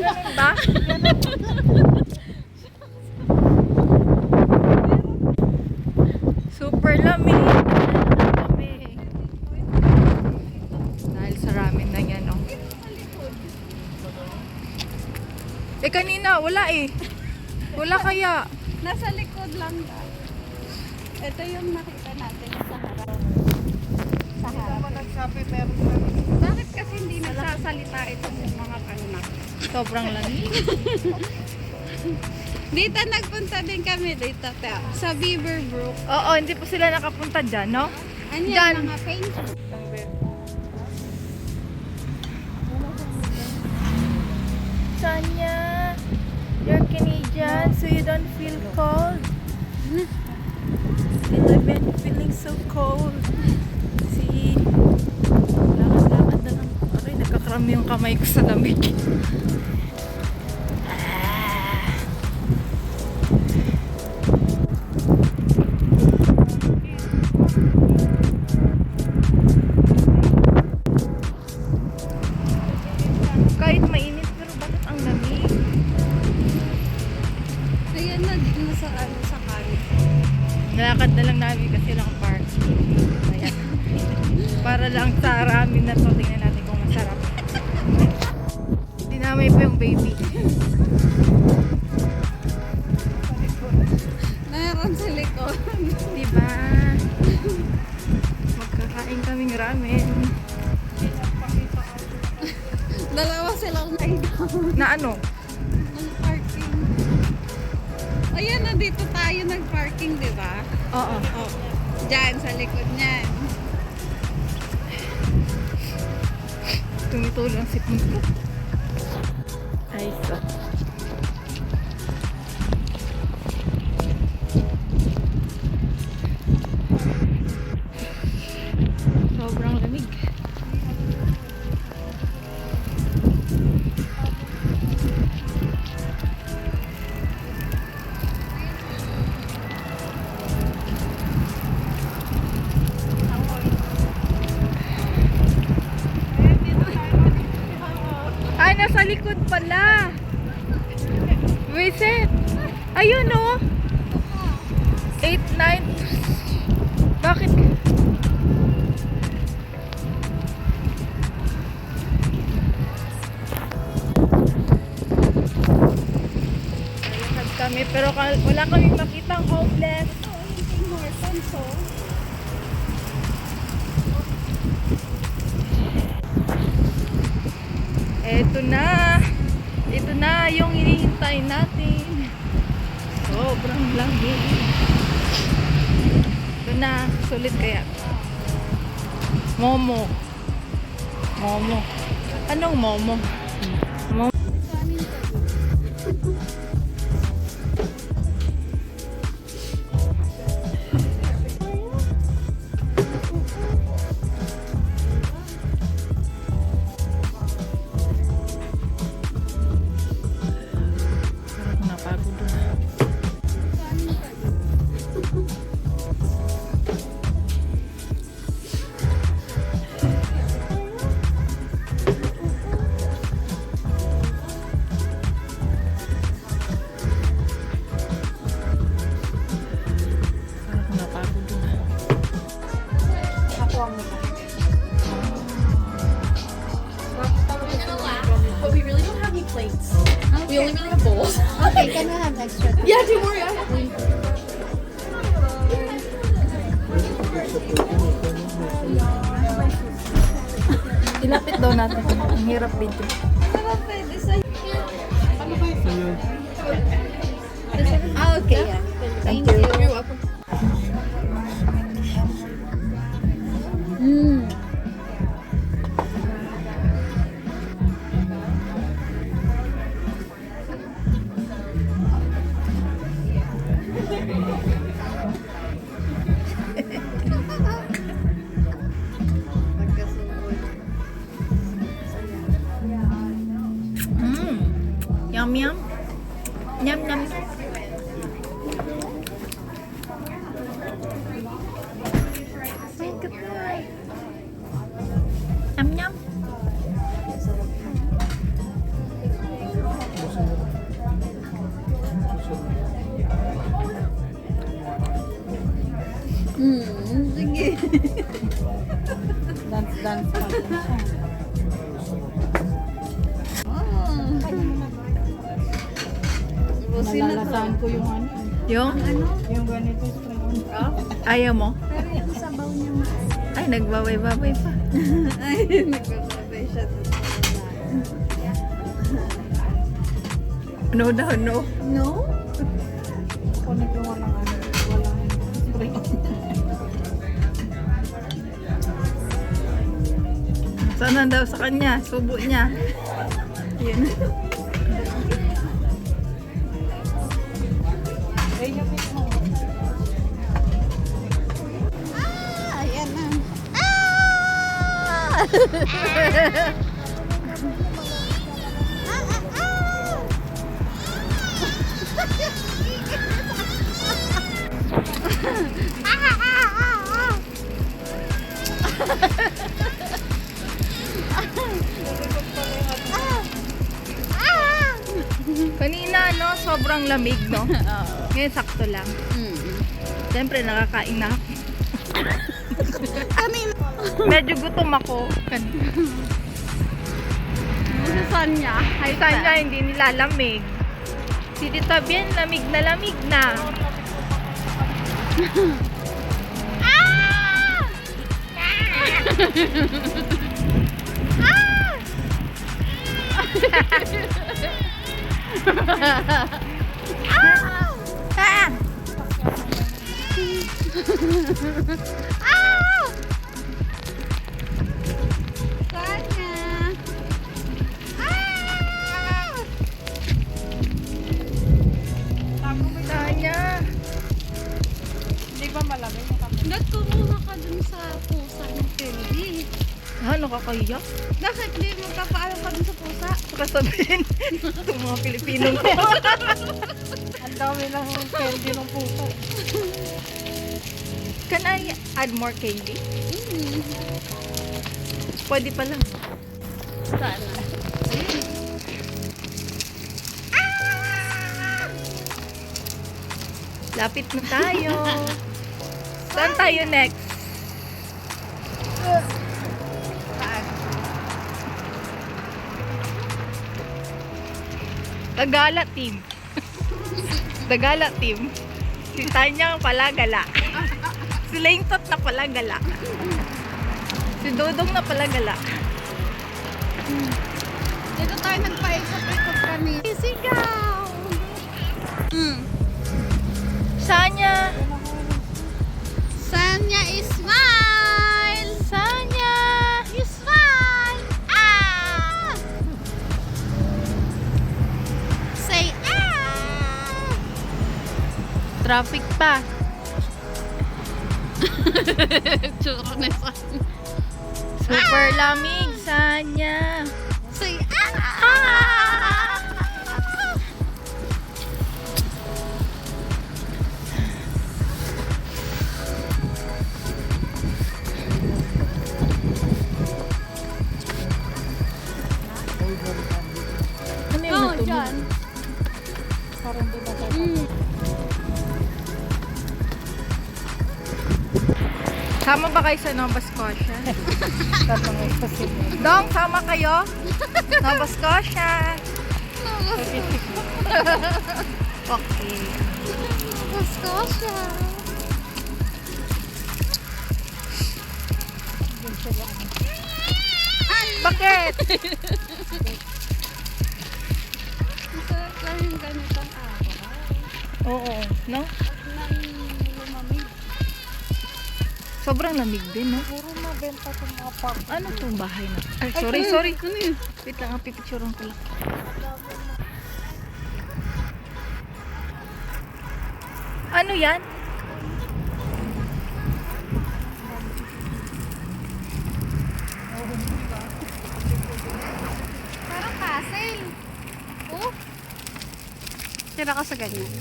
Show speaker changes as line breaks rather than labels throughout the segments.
Ganun ba? Super lamig. Lamig. Dahil sa ramen na yan, oh. Eh, kanina, wala eh. Wala kaya.
Nasa likod lang daw. Ito yung nakita natin sa harap. Sa harap. Bakit kasi hindi nagsasalita itong mga anak?
Sobrang lamig.
Dito nagpunta din kami dito sa Beaverbrook.
Oo, hindi po sila nakapunta dyan, no?
Ano
Dyan.
yan, mga painting?
Tanya, you're Canadian, so you don't feel cold? And I've been feeling so cold. See? Lakad-lakad na lang. Aray, nagkakrami yung kamay ko sa lamig. Kahit mainit, pero bakit ang lamig?
Ayan na, dito na sa kanin.
Nalakad na lang namin kasi lang park. Ayan. Para lang sa ramen na to, tingnan natin kung masarap. Dinamay pa yung baby.
Meron sa likod.
Diba? Magkakain kaming ramen.
Dalawa silang naidaw.
Na ano?
Ng parking. Ayan na, dito tayo nag-parking, di ba?
Oo.
Oh, diyan, sa likod niyan.
Tumutulong si Punto. Ay, so. Sobrang lamig. Ay, nasa likod pala. Visit. Ayun, oh. 8, 9. Bakit? Lalakad kami, pero wala kaming makitang homeless.
Ito, yung Tim Hortons, oh.
Eto na. Ito na yung hinihintay natin. Sobrang lamig. Ito na. Sulit kaya. Momo. Momo. Anong momo? Momo.
Kanin ka.
Parang napagod na.
Kanin ka.
Parang napagod na.
But we really don't have any plates. We only really have bowls.
Okay, can we have extra?
Yeah, don't worry. I have
Ilapit daw natin. Ang hirap dito.
Diba pwede sa... Ah, okay, yeah.
Thank you.
You're welcome.
Yum yum. Yum yum. Ay, goodbye. Yum yum. Dance pa din siya. Malalasahan ko yung ano.
Yung?
Yung ganito spring on.
Ayaw mo?
Pero yung sabaw niya
Ay, nagbabay-babay pa.
ay, nagkakabay siya.
No daw, no.
No?
Ako nito walang ano. Walang spring on.
Sana daw sa kanya, subo niya. Yun.
Eh, yung mismo.
Ayan na.
Kanina, no, sobrang lamig, no? Ngayon, sakto lang. Siyempre, nakakain na ako.
Kanina.
Medyo gutom ako.
Si Sonia. Hi,
Kanya, hindi nilalamig. Si Tita Bien, lamig na. Ah!
Sonia.
Tanya.
Hindi ba malamig yung kape?
Ba't kumuha ka dun sa pusa ng candy?
Ah, nakakahiya.
Bakit di magpapaalam ka dun sa pusa?
Saka sabihin, itong mga Pilipinong ko.
Ang dami ng candy ng puso.
Can I add more candy? Pwede pa lang.
Sana.
Lapit na tayo. Saan tayo next? Tagala team. Tagala team. Si Tanya pala gala. Si Laintot na pala gala. Si Dodong na pala gala.
Dito tayo nagpaikot-ikot kami. Sigaw!
Sanya!
Sanya smile!
Sanya!
You smile! Ah! Say ah!
Traffic pa.
Tsura na Sanya.
Super lamig, Sanya.
Say ah!
Ano yung
Oh,
natunog?
dyan.
Parang di ba tayo?
Sama ba kayo sa Nova Scotia?
Tatangay kasi mo.
Dong, sama kayo? Nova Scotia. Okay.
Gusto siya.
Bakit?
Masarap lang yung ganitong araw.
Oo, no?
Nang lumamig.
Sobrang lamig din, no?
Puro mabenta itong mga park.
Ano tong bahay na? Ay, sorry.
Ano yun?
Wait lang, pipicturean ko lang. Ano yan?
Parang castle. Oh. Tira ka sa ganyan.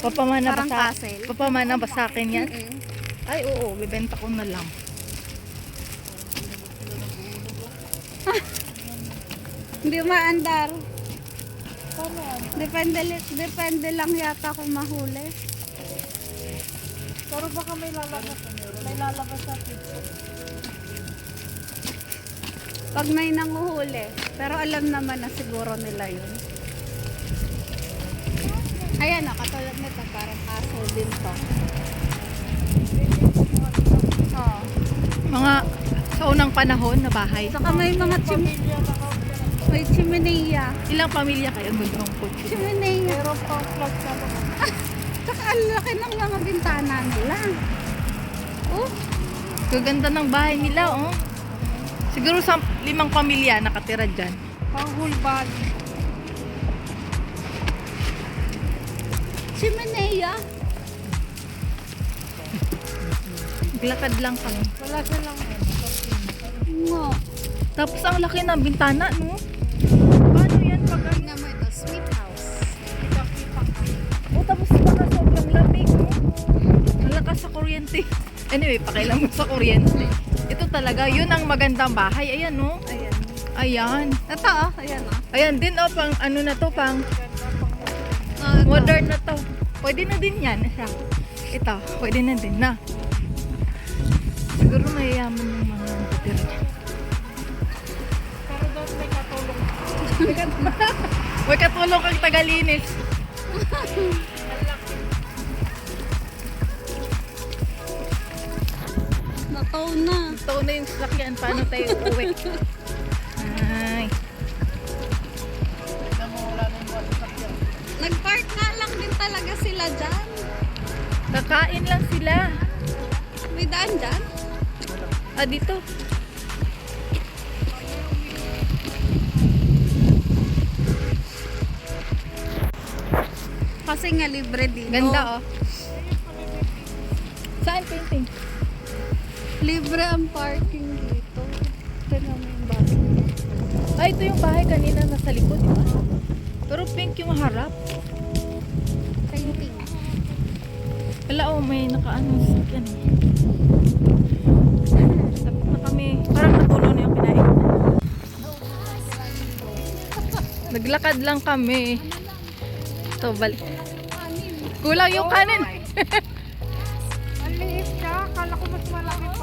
Papamana ba
Parang
sa
castle.
Papamana ba sa akin yan?
Mm-mm.
Ay, oo, bibenta ko na lang.
Hindi maandar. Depende lang yata kung mahuli.
Pero baka may lalabas sa pizza.
Pag may nanguhuli. Pero alam naman na siguro nila yun. Ayan o, katulad nito, parang castle din to. Oo.
Mga sa unang panahon na bahay.
Saka may mga may chimenea.
Ilang pamilya kayo gulong po?
Chimenea. Pero pang-plug na ba? Saka ang laki ng mga bintana nila. Oh,
Gaganda ng bahay nila, oh. Siguro sa 5 pamilya nakatira dyan.
pang-hulbag. Chimenea.
Glakad lang kami.
Wala silang
Ngo.
Tapos ang laki ng bintana, no? Paano yan pag ano?
Tingnan mo ito, sweet house.
Oh, tapos baka sobrang lamig, no? Malakas sa kuryente. Anyway, pakailan mo sa kuryente. Ito talaga, yun ang magandang bahay. Ayan, no?
Ayan.
Ayan.
Ito oh, ayan oh.
Ayan din, oh, pang ano na to, pang
Ito.
modern na to. Pwede na din yan. Ito, pwede na din na. Siguro mayayaman yung mga nakatira dyan.
pero doon may katulong.
May katulong kang tagalinis.
Nataw na.
Ito na yung sasakyan. Paano tayo uwi? Ay.
Nag-park nga lang din talaga sila dyan.
Kakain lang sila.
May daan dyan.
Ah, dito.
Kasi nga libre dito.
Ganda, oh. Saan painting?
Libre ang parking dito. Tignan mo yung bahay.
Ah, ito yung bahay kanina nasa likod, di ba? Pero pink yung harap.
Painting.
Wala, oh, may nakaano sakyan. Tapos na kami. Parang natulo na yung kinain. Naglakad lang kami. Ito, balik. Kulang yung kanin.
Ang liit ka, akala ko mas malaki pa.